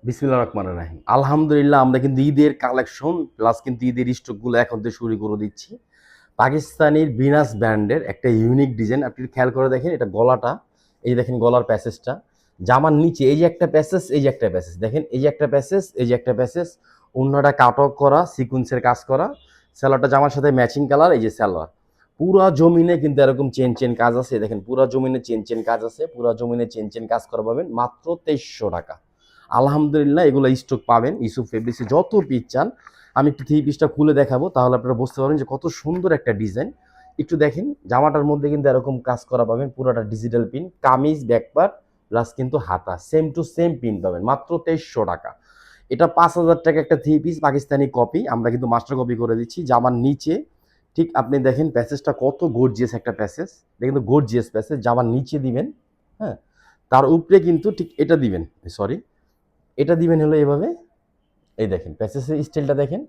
বিসমিল্লাহির রহমানির রহিম। আলহামদুলিল্লাহ আমরা কিন্তু ঈদের কালেকশন প্লাস কিন্তু ঈদের স্টকগুলো এখন থেকে শুরু করে দিচ্ছি। পাকিস্তানির বিনাস ব্র্যান্ডের একটা ইউনিক ডিজাইন আপনি খেয়াল করে দেখেন, এটা গলাটা, এই যে দেখেন গলার প্যাসেজটা, জামার নিচে এই যে একটা প্যাসেজ, এই যে একটা প্যাসেজ দেখেন, এই যে একটা প্যাসেজ, এই যে একটা প্যাসেজ, অন্যটা কাট অফ করা সিকুয়েন্সের কাজ করা, সালোয়ারটা জামার সাথে ম্যাচিং কালার, এই যে সালোয়ার। পুরা জমিনে কিন্তু এরকম চেন চেন কাজ আছে, দেখেন পুরা জমিনে চেন চেন কাজ আছে, পুরা জমিনে চেন চেন কাজ করা পাবেন মাত্র 2300 টাকা। আলহামদুলিল্লাহ এগুলো স্টক পাবেন ইউসুফ ফেব্রিক্সে যত পিস চান। আমি একটু থ্রি পিসটা খুলে দেখাবো, তাহলে আপনারা বুঝতে পারবেন যে কত সুন্দর একটা ডিজাইন। একটু দেখেন জামাটার মধ্যে কিন্তু এরকম কাজ করা পাবেন, পুরোটা digital pin, kameez back part plus কিন্তু হাতা সেম টু সেম পিন পাবেন মাত্র 2300 টাকা। এটা 5000 টাকা একটা থ্রি পিস পাকিস্তানি কপি, আমরা কিন্তু মাস্টার কপি করে দিচ্ছি। জামার নিচে ঠিক আপনি দেখেন প্যাসেজটা কত গর্জিয়াস একটা প্যাসেজ, এটা কিন্তু গর্জিয়াস প্যাসেজ। জামার নিচে দিবেন, হ্যাঁ, তার উপরে কিন্তু ঠিক এটা দিবেন, সরি এটা দিবেন হলো এভাবে, এই দেখেন প্যাসেজের স্টাইলটা দেখেন,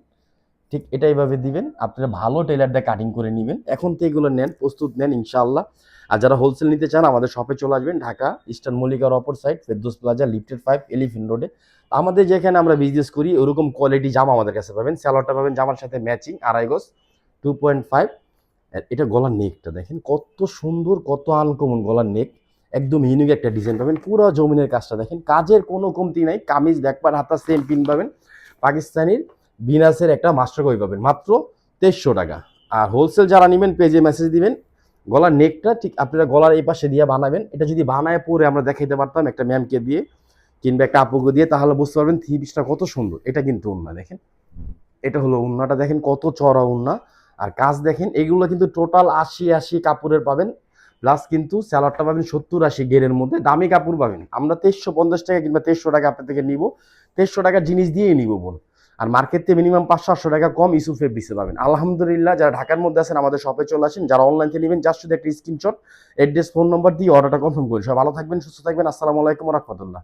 ঠিক এটা এইভাবে দিবেন। আপনারা ভালো টেলার দিয়ে কাটিং করে নেবেন, এখন তো এগুলো নেন, প্রস্তুত নেন ইনশাআল্লাহ। আর যারা হোলসেল নিতে চান আমাদের শপে চলে আসবেন, ঢাকা ইস্টার্ন মল্লিকার অপর side Ferdous plaza lifted 5 elephant রোডে। আমাদের যেখানে আমরা বিজনেস করি ওরকম কোয়ালিটি জামা আমাদের কাছে পাবেন। স্যালোয়ারটা পাবেন জামার সাথে ম্যাচিং, আড়াই গজ 2.5। এটা গলার নেকটা দেখেন কত সুন্দর, কত আনকমন গলার নেক, একদম ইউনিক একটা ডিজাইন পাবেন। পুরো জমিনের কাজটা দেখেন, কাজের কোনো কমতি নাই, কামিজ ব্যাকপার হাতা সেম পিন পাবেন। পাকিস্তানির বিনাসের একটা মাস্টার কপি পাবেন মাত্র 2300 টাকা। আর হোলসেল যারা নেবেন পেজে মেসেজ দিবেন, গলার নেকটা ঠিক আপনারা গলার এই পাশে দিয়ে বানাবেন। এটা যদি বানায় পরে আমরা দেখাইতে পারতাম একটা ম্যামকে দিয়ে কিংবা একটা আপুকে দিয়ে, তাহলে বুঝতে পারবেন থ্রি পিসটা কত সুন্দর। এটা কিন্তু ওন্না দেখেন, এটা হলো উন্নাটা দেখেন কত চড়া উন্না। আর কাজ দেখেন, এগুলো কিন্তু টোটাল 80 কাপড়ের পাবেন, প্লাস কিন্তু স্যালাডটা পাবেন 70-80 গেরের মধ্যে, দামি কাপড় পাবেন। আমরা 2350 টাকা কিংবা 2300 টাকা আপনার থেকে নিব, 2300 টাকার জিনিস দিয়েই নিব বোন। আর মার্কেট থেকে মিনিমাম 500-800 টাকা কম ইউসুফ ফেব্রিক্সে পাবেন। আলহামদুলিল্লাহ যারা ঢাকার মধ্যে আছেন আমাদের শপে চলে আসেন, যারা অনলাইন থেকে নেবেন জাস্ট শুধু একটা স্ক্রিনশট, অ্যাড্রেস, ফোন নম্বর দিয়ে অর্ডারটা কনফার্ম করি। সব ভালো থাকবেন, সুস্থ থাকবেন। আসসালামু আলাইকুম ওয়া রাহমাতুল্লাহ।